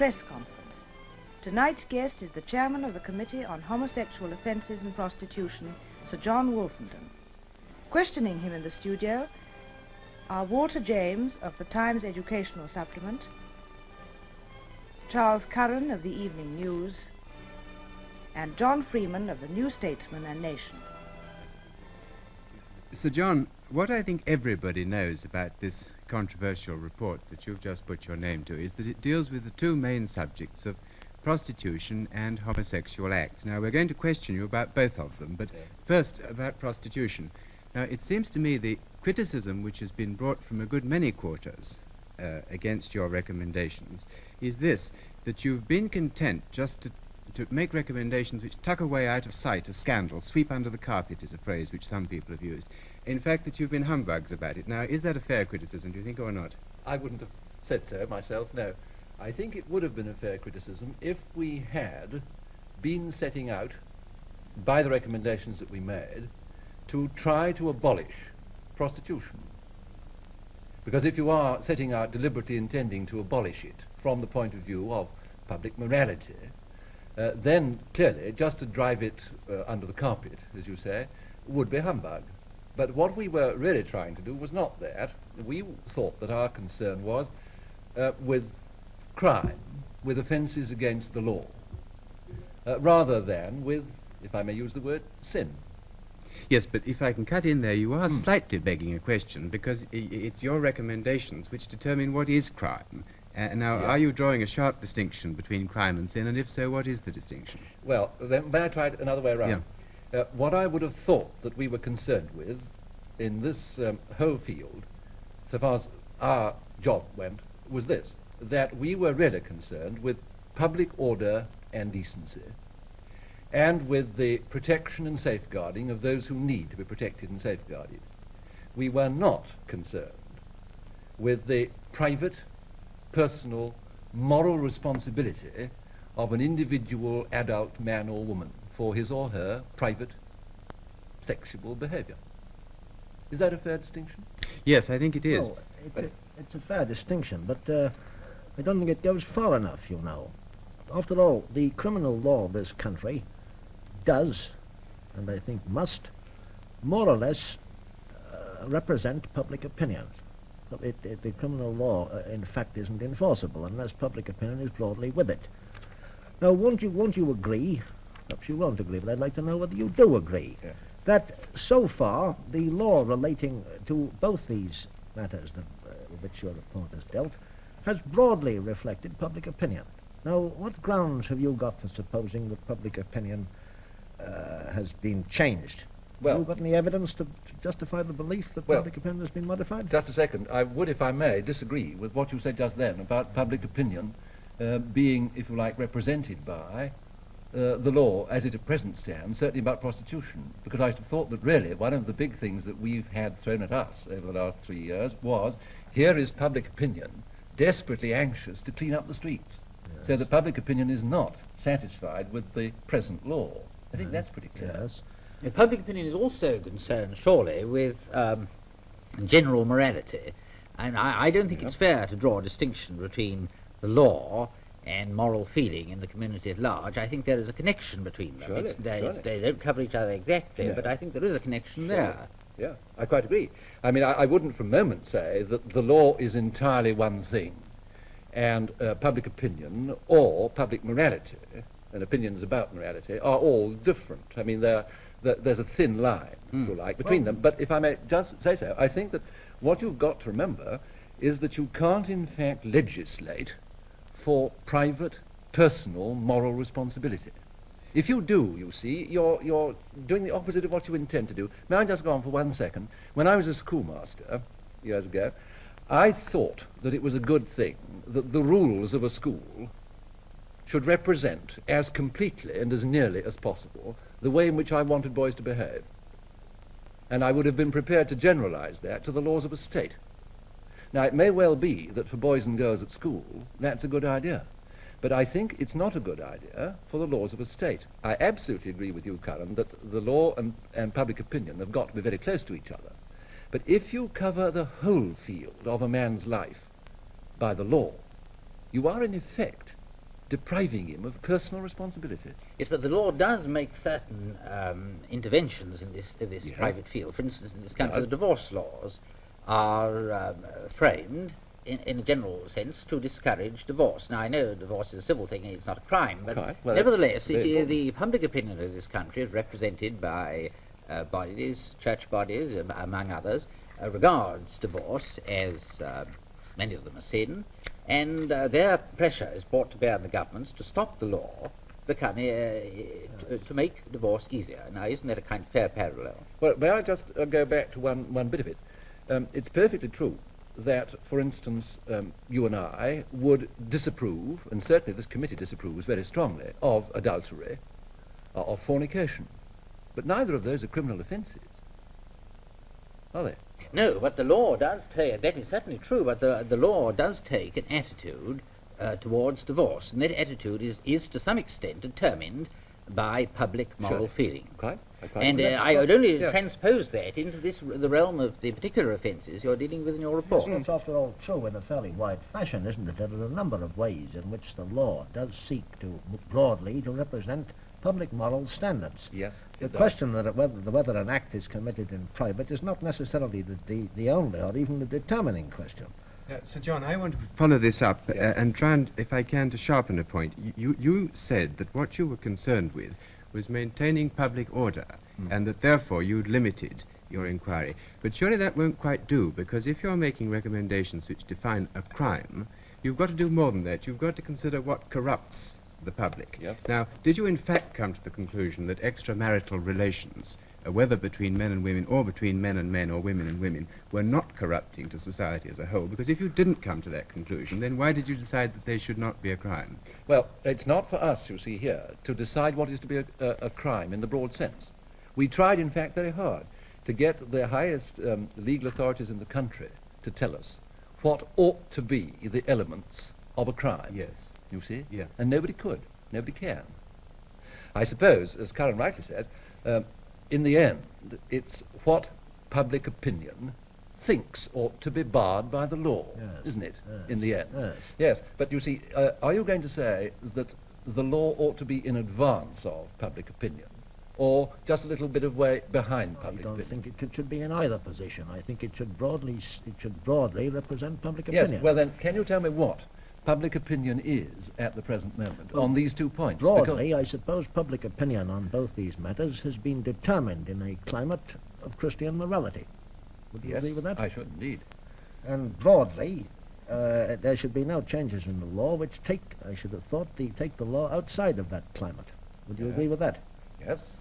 press conference. Tonight's guest is the chairman of the Committee on Homosexual Offences and Prostitution, Sir John Wolfenden. Questioning him in the studio are Walter James of the Times Educational Supplement, Charles Curran of the Evening News, and John Freeman of the New Statesman and Nation. Sir John, what I think everybody knows about this controversial report that you've just put your name to is that it deals with the two main subjects of prostitution and homosexual acts. Now, we're going to question you about both of them, but first about prostitution. Now, it seems to me the criticism which has been brought from a good many quarters against your recommendations is this, that you've been content just to make recommendations which tuck away out of sight a scandal, sweep under the carpet is a phrase which some people have used. In fact, that you've been humbugs about it. Now, is that a fair criticism, do you think, or not? I wouldn't have said so myself, no. I think it would have been a fair criticism if we had been setting out, by the recommendations that we made, to try to abolish prostitution. Because if you are setting out deliberately intending to abolish it from the point of view of public morality, then clearly just to drive it under the carpet, as you say, would be humbug. But what we were really trying to do was not that. We thought that our concern was with crime, with offences against the law, rather than with, if I may use the word, sin. Yes, but if I can cut in there, you are slightly begging a question, because it's your recommendations which determine what is crime. Now, are you drawing a sharp distinction between crime and sin, and if so, what is the distinction? Well, then may I try it another way around? Yeah. What I would have thought that we were concerned with in this whole field, so far as our job went, was this, that we were really concerned with public order and decency, and with the protection and safeguarding of those who need to be protected and safeguarded. We were not concerned with the private, personal, moral responsibility of an individual adult man or woman for his or her private sexual behaviour. Is that a fair distinction? Yes, I think it is. No, it's a fair distinction, but I don't think it goes far enough, you know. After all, the criminal law of this country does, and I think must, more or less represent public opinion. The criminal law, in fact, isn't enforceable unless public opinion is broadly with it. Now, won't you agree, perhaps you won't agree, but I'd like to know whether you do agree, that so far the law relating to both these matters with which your report has dealt has broadly reflected public opinion. Now, what grounds have you got for supposing that public opinion has been changed? Well, have you got any evidence to justify the belief that public opinion has been modified? Just a second. I would, if I may, disagree with what you said just then about public opinion being, if you like, represented by the law as it at present stands, certainly about prostitution, because I thought that really one of the big things that we've had thrown at us over the last 3 years was, here is public opinion desperately anxious to clean up the streets. Yes. So that public opinion is not satisfied with the present law. I think that's pretty clear. Yes. And public opinion is also concerned, surely, with general morality. And I don't think it's fair to draw a distinction between the law and moral feeling in the community at large. I think there is a connection between them. Surely. They don't cover each other exactly, but I think there is a connection there. Yeah, I quite agree. I mean, I wouldn't for a moment say that the law is entirely one thing, and public opinion or public morality, and opinions about morality, are all different. I mean, there's a thin line, if you like, between them. But if I may just say so, I think that what you've got to remember is that you can't, in fact, legislate for private, personal, moral responsibility. If you do, you see, you're doing the opposite of what you intend to do. May I just go on for 1 second? When I was a schoolmaster, years ago, I thought that it was a good thing that the rules of a school should represent as completely and as nearly as possible the way in which I wanted boys to behave. And I would have been prepared to generalize that to the laws of a state. Now, it may well be that for boys and girls at school, that's a good idea. But I think it's not a good idea for the laws of a state. I absolutely agree with you, Curran, that the law and public opinion have got to be very close to each other. But if you cover the whole field of a man's life by the law, you are in effect depriving him of personal responsibility. Yes, but the law does make certain interventions in this Yes. private field. For instance, in this country, Does. the divorce laws are framed in a general sense to discourage divorce. Now, I know divorce is a civil thing and it's not a crime, but Right. Well, nevertheless, that's very the public opinion of this country is represented by bodies, church bodies, among others, regards divorce as many of them are sin, and their pressure is brought to bear on the governments to stop the law becoming to make divorce easier. Now, isn't that a kind of fair parallel? Well, may I just go back to one bit of it? It's perfectly true that, for instance, you and I would disapprove, and certainly this committee disapproves very strongly, of adultery, of fornication. But neither of those are criminal offences, are they? No, but the law does take, that is certainly true, but the law does take an attitude towards divorce, and that attitude is to some extent determined by public moral feeling. Quite. And I would only transpose that into the realm of the particular offences you're dealing with in your report. It's after all true in a fairly wide fashion, isn't it? There are a number of ways in which the law does seek to broadly to represent public moral standards. Yes. The question that whether an act is committed in private is not necessarily the only or even the determining question. Sir John, I want to follow this up and try and, if I can, to sharpen a point. You said that what you were concerned with was maintaining public order, and that therefore you'd limited your inquiry. But surely that won't quite do, because if you're making recommendations which define a crime, you've got to do more than that. You've got to consider what corrupts the public. Yes. Now, did you in fact come to the conclusion that extramarital relations, whether between men and women or between men and men or women and women, were not corrupting to society as a whole? Because if you didn't come to that conclusion, then why did you decide that they should not be a crime? Well, it's not for us, you see here, to decide what is to be a crime in the broad sense. We tried, in fact, very hard to get the highest legal authorities in the country to tell us what ought to be the elements of a crime. Yes. You see? Yeah. And nobody could. Nobody can. I suppose, as Curran rightly says, in the end, it's what public opinion thinks ought to be barred by the law, Yes. isn't it, Yes. in the end? Yes. Yes, but you see, are you going to say that the law ought to be in advance of public opinion, or just a little bit of way behind I public don't opinion? think it should be in either position. I think it should broadly represent public Yes, opinion. well then, can you tell me what public opinion is at the present moment Well, on these 2 points? Broadly, I suppose public opinion on both these matters has been determined in a climate of Christian morality. Would you Yes, agree with that? I should indeed. And broadly, there should be no changes in the law which I should have thought, take the law outside of that climate. Would you Yeah. agree with that? Yes.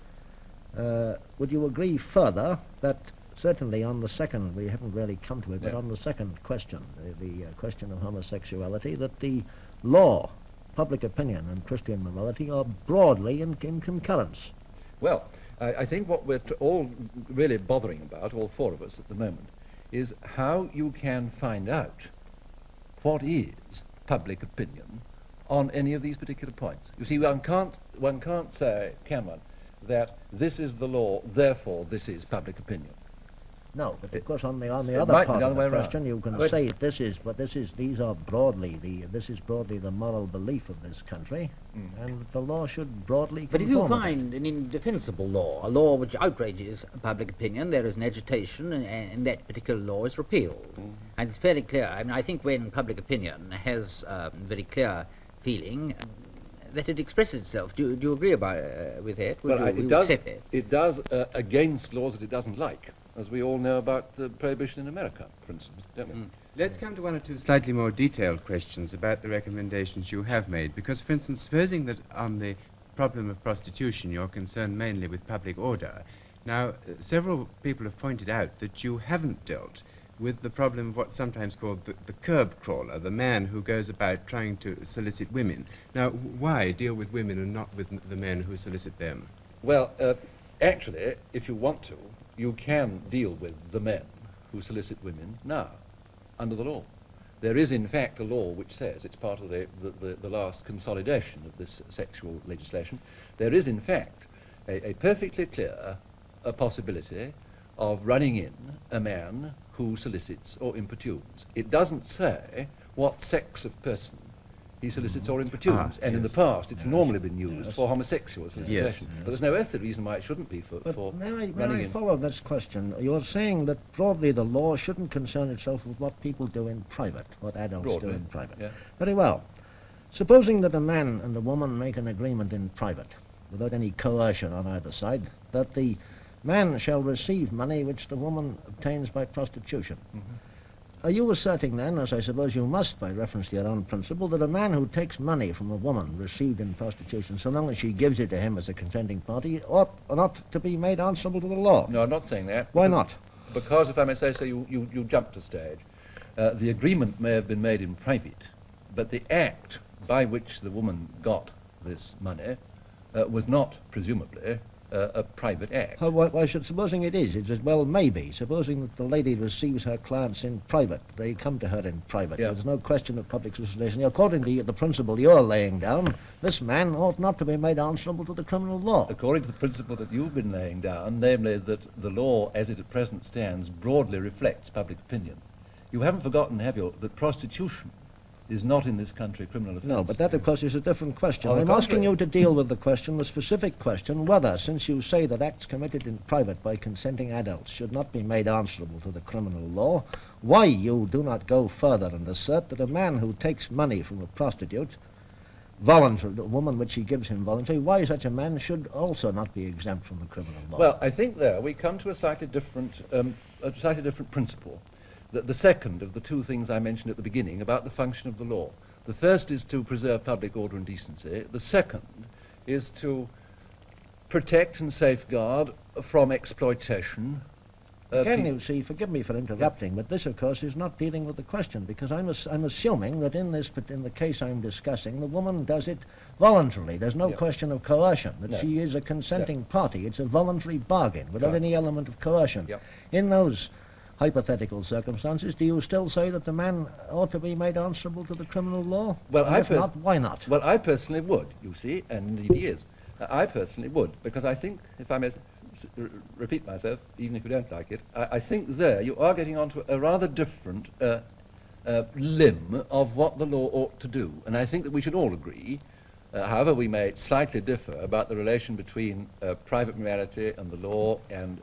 Would you agree further that certainly on the second, we haven't really come to it, but No. on the second question, the question of homosexuality, that the law, public opinion and Christian morality are broadly in concurrence? Well, I think what we're all really bothering about, all four of us at the moment, is how you can find out what is public opinion on any of these particular points. You see, one can't say, can one, that this is the law, therefore this is public opinion. No, but of course on the it other might be part the of other way the around. question, you can But- say these are broadly the moral belief of this country, and the law should broadly But if you conform with it. find an indefensible law, a law which outrages public opinion, there is an agitation, and that particular law is repealed. And it's fairly clear. I mean, I think when public opinion has very clear feeling, that it expresses itself. Do you agree with that? Would Well, you it does. accept that? It does against laws that it doesn't like, as we all know about prohibition in America, for instance, don't we? Let's come to one or two slightly more detailed questions about the recommendations you have made. Because, for instance, supposing that on the problem of prostitution you're concerned mainly with public order, now several people have pointed out that you haven't dealt with the problem of what's sometimes called the curb crawler, the man who goes about trying to solicit women. Now, why deal with women and not with the men who solicit them? Well, actually, if you want to, you can deal with the men who solicit women now, under the law. There is, in fact, a law which says, it's part of the last consolidation of this sexual legislation, there is, in fact, a perfectly clear possibility of running in a man who solicits or importunes. It doesn't say what sex of person he solicits or importunes, and in the yes. past it's normally been used for homosexual solicitation. Yes. But there's no earthly reason why it shouldn't be for But may running I in. follow this question? You're saying that broadly the law shouldn't concern itself with what people do in private, what adults do Broadly, in private. yeah. Very well. Supposing that a man and a woman make an agreement in private, without any coercion on either side, that the man shall receive money which the woman obtains by prostitution. Are you asserting then, as I suppose you must by reference to your own principle, that a man who takes money from a woman received in prostitution, so long as she gives it to him as a consenting party, ought not to be made answerable to the law? No, I'm not saying that. Why because- not? Because, if I may say so, you jumped a stage. The agreement may have been made in private, but the act by which the woman got this money was not, presumably, a private act. Why should, supposing it is, it's as well maybe, supposing that the lady receives her clients in private, they come to her in private, Yeah. there's no question of public solicitation. According to the principle you're laying down, this man ought not to be made answerable to the criminal law. According to the principle that you've been laying down, namely that the law as it at present stands broadly reflects public opinion. You haven't forgotten, have you, that prostitution is not in this country a criminal offence? No, but that, of course, is a different question. On the I'm asking contrary. you to deal with the question, the specific question, whether, since you say that acts committed in private by consenting adults should not be made answerable to the criminal law, why you do not go further and assert that a man who takes money from a prostitute, voluntary, a woman which he gives him voluntarily, why such a man should also not be exempt from the criminal law? Well, I think there we come to a slightly different principle. The second of the two things I mentioned at the beginning about the function of the law. The first is to preserve public order and decency. The second is to protect and safeguard from exploitation. Again, you see, forgive me for interrupting, but this, of course, is not dealing with the question, because I'm assuming that in the case I'm discussing, the woman does it voluntarily. There's no Yeah. question of coercion, that No. she is a consenting party. It's a voluntary bargain without Right. any element of coercion. Yeah. In those hypothetical circumstances, do you still say that the man ought to be made answerable to the criminal law? Well, And I if not, why not? Well, I personally would, you see, and indeed he is. I personally would, because I think, if I may repeat myself, even if you don't like it, I think there you are getting onto a rather different limb of what the law ought to do. And I think that we should all agree, however we may slightly differ about the relation between private morality and the law and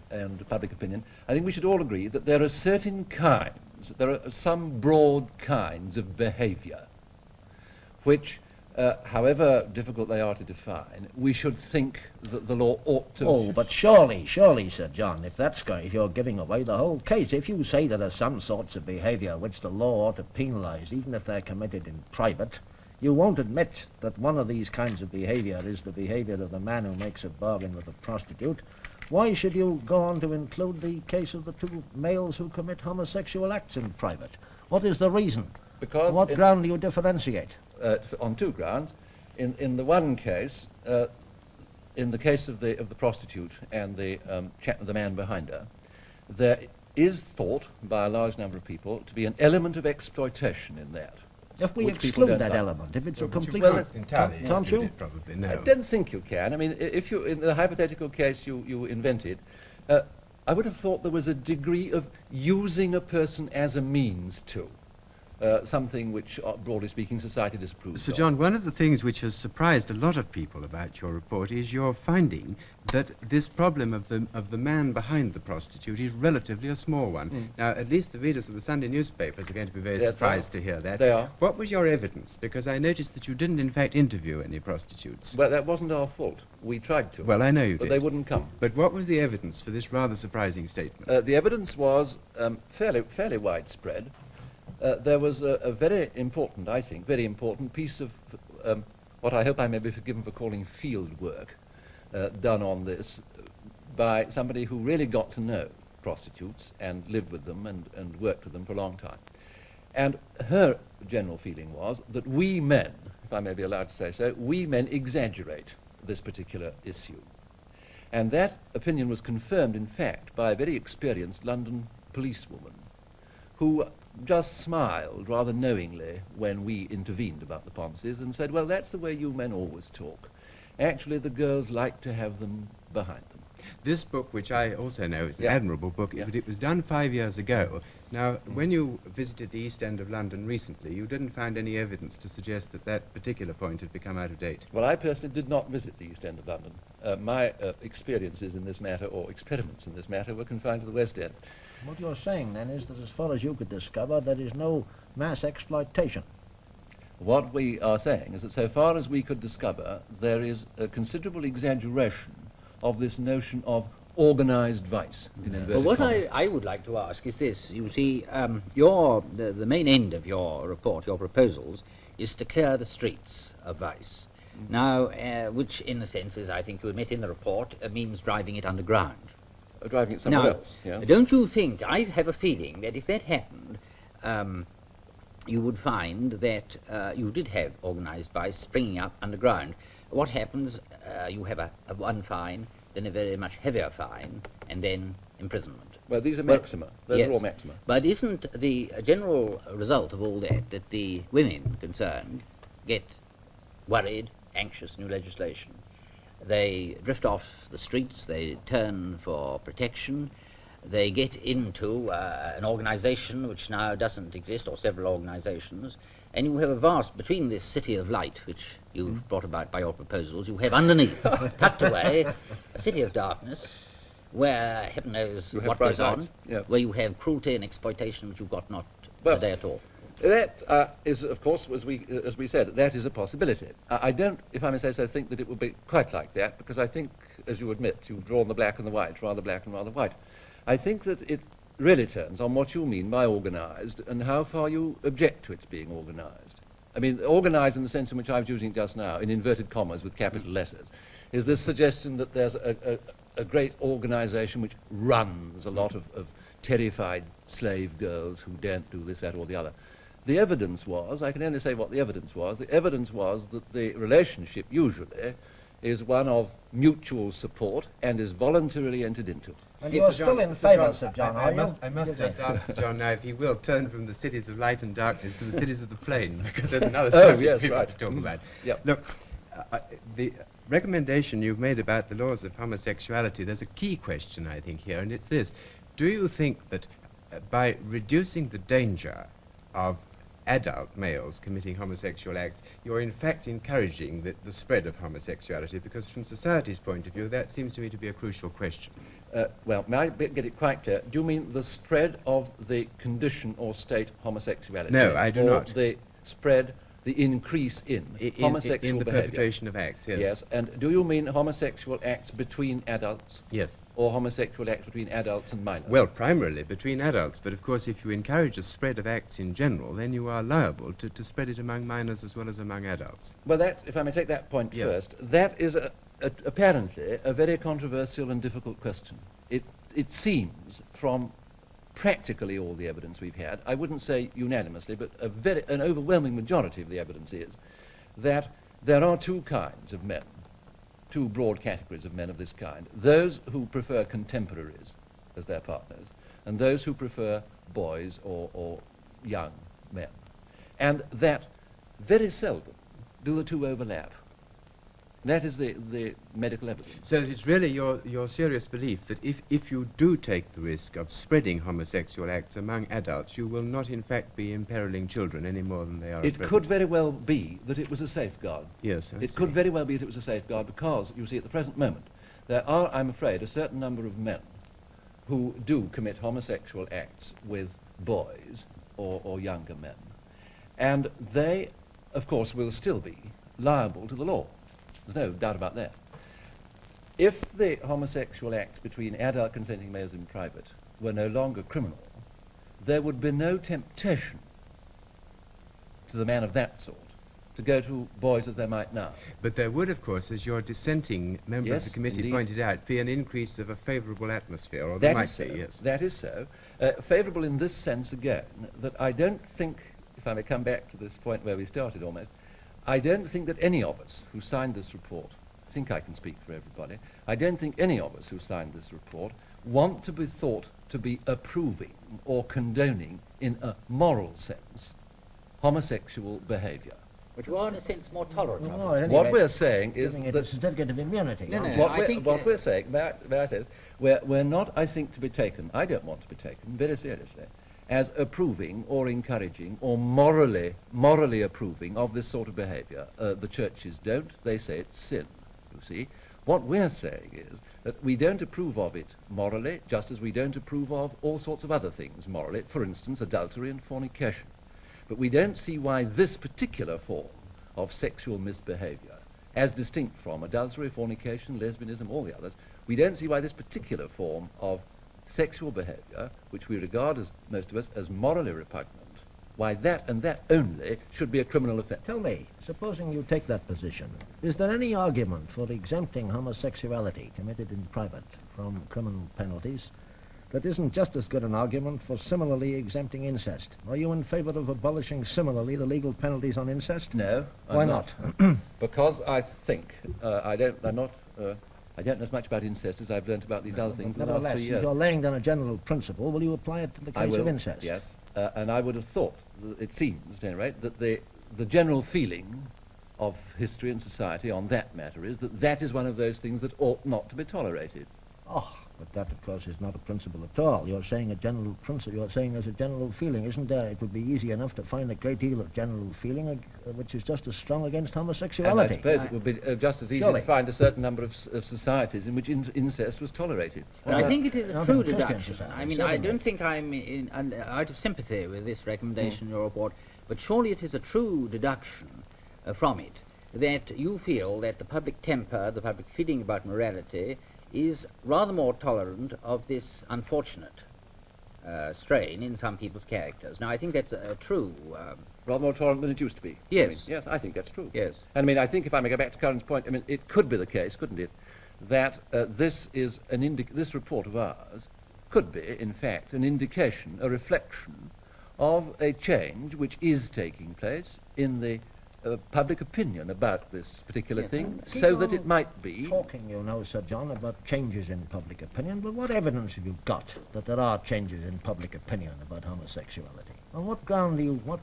public opinion, I think we should all agree that there are certain kinds, there are some broad kinds of behavior which, however difficult they are to define, we should think that the law ought to... Oh, but surely, Sir John, if you're giving away the whole case. If you say there are some sorts of behaviour which the law ought to penalise, even if they're committed in private, you won't admit that one of these kinds of behaviour is the behaviour of the man who makes a bargain with a prostitute. Why should you go on to include the case of the two males who commit homosexual acts in private? What is the reason? Because On what ground do you differentiate? on two grounds. In the one case, in the case of the prostitute and the man behind her, there is thought by a large number of people to be an element of exploitation in that. If we which people exclude don't that like. element, if it's a But you complete... can't entirely Can't exclude you? it, probably, I no. don't think you can. I mean, if you, in the hypothetical case you invented, I would have thought there was a degree of using a person as a means to. Something which, broadly speaking, society disapproves Sir of. John, one of the things which has surprised a lot of people about your report is your finding that this problem of the man behind the prostitute is relatively a small one. Now, at least the readers of the Sunday newspapers are going to be very Yes, surprised to hear that. They are. What was your evidence? Because I noticed that you didn't, in fact, interview any prostitutes. Well, that wasn't our fault. We tried to. Well, I know you but did. they wouldn't come. But what was the evidence for this rather surprising statement? The evidence was fairly widespread. There was a very important, I think, very important piece of what I hope I may be forgiven for calling field work done on this by somebody who really got to know prostitutes and lived with them and worked with them for a long time. And her general feeling was that we men, if I may be allowed to say so, we men exaggerate this particular issue. And that opinion was confirmed, in fact, by a very experienced London policewoman who just smiled rather knowingly when we intervened about the Ponces and said, well, that's the way you men always talk. Actually, the girls like to have them behind them. This book, which I also know is an Yeah. admirable book, Yeah. but it was done 5 years ago. Now, when you visited the East End of London recently, you didn't find any evidence to suggest that that particular point had become out of date. Well, I personally did not visit the East End of London. My experiences in this matter, or experiments in this matter, were confined to the West End. What you're saying, then, is that as far as you could discover, there is no mass exploitation. What we are saying is that so far as we could discover, there is a considerable exaggeration of this notion of organised vice. In Well, inverted what commas. I would like to ask is this. You see, the main end of your report, your proposals, is to clear the streets of vice. Now, which in a sense, as I think you admit in the report, means driving it underground. Driving it somewhere Now, else. Yeah. don't you think, I have a feeling that if that happened, you would find that you did have organised vice springing up underground. What happens, you have a one fine, then a very much heavier fine, and then imprisonment. Well, these are Well, maxima. Those yes. are all maxima. But isn't the general result of all that that the women concerned get worried, anxious, new legislation? They drift off the streets, they turn for protection, they get into an organisation which now doesn't exist, or several organisations, and you have a vast, between this city of light, which you've brought about by your proposals, you have underneath, tucked away, a city of darkness, where heaven knows You have what bright goes on, lights, yeah. where you have cruelty and exploitation which you've got not Well, today at all. That is, of course, as we said, that is a possibility. I don't, if I may say so, think that it would be quite like that, because I think, as you admit, you've drawn the black and the white, rather black and rather white. I think that it really turns on what you mean by organised and how far you object to its being organised. I mean, organised in the sense in which I was using it just now, in inverted commas with capital letters, is this suggestion that there's a great organisation which runs a lot of terrified slave girls who daren't do this, that, or the other. The evidence was, I can only say what the evidence was that the relationship usually is one of mutual support and is voluntarily entered into. And Yes, you're Sir still John, in Sir favour, John, Sir John, I are you? must just ask Sir John now if he will turn from the cities of light and darkness to the cities of the plain, because there's another Oh, subject yes, we've got right. to talk about. Yep. Look, the recommendation you've made about the laws of homosexuality, there's a key question, I think, here, and it's this. Do you think that by reducing the danger of adult males committing homosexual acts, you're in fact encouraging the spread of homosexuality? Because from society's point of view, that seems to me to be a crucial question. Well, may I get it quite clear? Do you mean the spread of the condition or state homosexuality? No, I do or not. The spread, the increase in homosexual in the behaviour? perpetration of acts, yes. Yes, and do you mean homosexual acts between adults Yes. or homosexual acts between adults and minors? Well, primarily between adults, but of course if you encourage a spread of acts in general, then you are liable to spread it among minors as well as among adults. Well, that, if I may take that point Yeah. first, that is apparently a very controversial and difficult question. It seems from practically all the evidence we've had, I wouldn't say unanimously, but an overwhelming majority of the evidence is that there are two kinds of men, two broad categories of men of this kind. Those who prefer contemporaries as their partners, and those who prefer boys or young men. And that very seldom do the two overlap. That is the medical evidence. So it's really your serious belief that if you do take the risk of spreading homosexual acts among adults, you will not in fact be imperiling children any more than they are at It present. could very well be that it was a safeguard. Yes, I It see. could very well be that it was a safeguard because, you see, at the present moment, there are, I'm afraid, a certain number of men who do commit homosexual acts with boys or younger men. And they, of course, will still be liable to the law. There's no doubt about that. If the homosexual acts between adult consenting males in private were no longer criminal, there would be no temptation to the man of that sort to go to boys as they might now. But there would, of course, as your dissenting member Yes, of the committee indeed. pointed out, be an increase of a favourable atmosphere, or there That might is so. be, yes. That is so. Favourable in this sense, again, that I don't think, if I may come back to this point where we started almost, I don't think that any of us who signed this report, I think I can speak for everybody, I don't think any of us who signed this report want to be thought to be approving or condoning, in a moral sense, homosexual behaviour. But you are, in a sense, more tolerant of Well, it. at any What rate, we're saying is giving it that a certificate of immunity. No, aren't no, you? I think, what we're saying, may I say, we're not, I think, to be taken, I don't want to be taken very seriously, as approving or encouraging or morally approving of this sort of behaviour. The churches don't, they say it's sin, you see. What we're saying is that we don't approve of it morally, just as we don't approve of all sorts of other things morally, for instance, adultery and fornication. But we don't see why this particular form of sexual misbehaviour, as distinct from adultery, fornication, lesbianism, all the others, we don't see why this particular form of sexual behaviour, which we regard as, most of us, as morally repugnant, why that and that only should be a criminal offence. Tell me, supposing you take that position, is there any argument for exempting homosexuality committed in private from criminal penalties that isn't just as good an argument for similarly exempting incest? Are you in favour of abolishing similarly the legal penalties on incest? No, Why I'm not? Because I think, I don't know as much about incest as I've learnt about these other things in the last 3 Nevertheless, years. if you're laying down a general principle, will you apply it to the I case will, of incest? yes, and I would have thought, it seems at any rate, that the general feeling of history and society on that matter is that that is one of those things that ought not to be tolerated. Oh, but that, of course, is not a principle at all. You're saying a general principle. You're saying there's a general feeling, isn't there? It would be easy enough to find a great deal of general feeling which is just as strong against And homosexuality. I suppose it would be just as easy Surely. to find a certain number of societies in which incest was tolerated. I think it is a not true in Christian deduction. society, I mean, I certainly. don't think I'm out of sympathy with this recommendation in your report, but surely it is a true deduction from it that you feel that the public temper, the public feeling about morality, is rather more tolerant of this unfortunate strain in some people's characters. Now, I think that's true. Rather more tolerant than it used to be. Yes. I mean, yes, I think that's true. Yes. And I mean, I think if I may go back to Curran's point, I mean, it could be the case, couldn't it, that this is this report of ours could be, in fact, an indication, a reflection of a change which is taking place in the public opinion about this particular Yes. thing, Keep so that on it might be. Talking, you know, Sir John, about changes in public opinion, but what evidence have you got that there are changes in public opinion about homosexuality? On what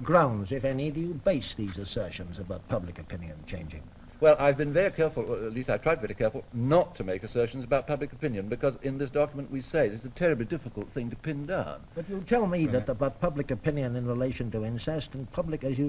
grounds, if any, do you base these assertions about public opinion changing? Well, I've been very careful, or at least I've tried very careful, not to make assertions about public opinion, because in this document we say it's a terribly difficult thing to pin down. But you tell me that about public opinion in relation to incest and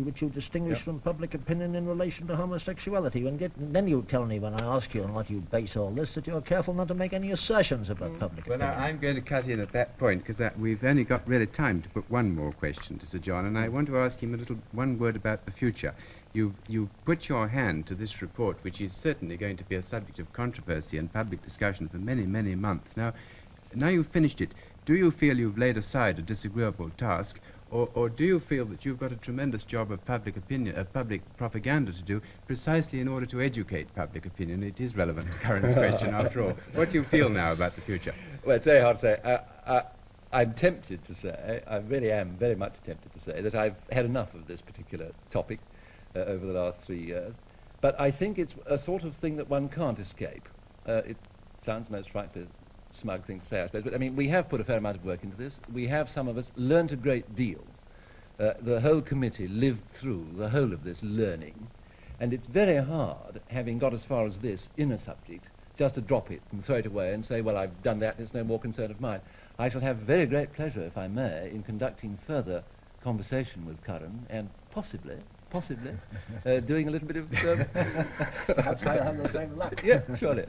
which you distinguish Yeah. from public opinion in relation to homosexuality. And then you tell me when I ask you on what you base all this that you're careful not to make any assertions about public Well, opinion. I'm going to cut in at that point because we've only got really time to put one more question to Sir John, and I want to ask him one word about the future. You've put your hand to this report, which is certainly going to be a subject of controversy and public discussion for many, many months. Now you've finished it. Do you feel you've laid aside a disagreeable task, or do you feel that you've got a tremendous job of public opinion, of public propaganda to do, precisely in order to educate public opinion? It is relevant to Curran's question, after all. What do you feel now about the future? Well, it's very hard to say. I'm tempted to say, I really am very much tempted to say, that I've had enough of this particular topic over the last 3 years. But I think it's a sort of thing that one can't escape. It sounds most frightfully smug thing to say, I suppose, but I mean, we have put a fair amount of work into this. We have, some of us, learnt a great deal. The whole committee lived through the whole of this learning, and it's very hard, having got as far as this in a subject, just to drop it and throw it away and say, well, I've done that, it's no more concern of mine. I shall have very great pleasure, if I may, in conducting further conversation with Curran, and possibly doing a little bit of... Perhaps I'll have the same luck. Yeah, surely.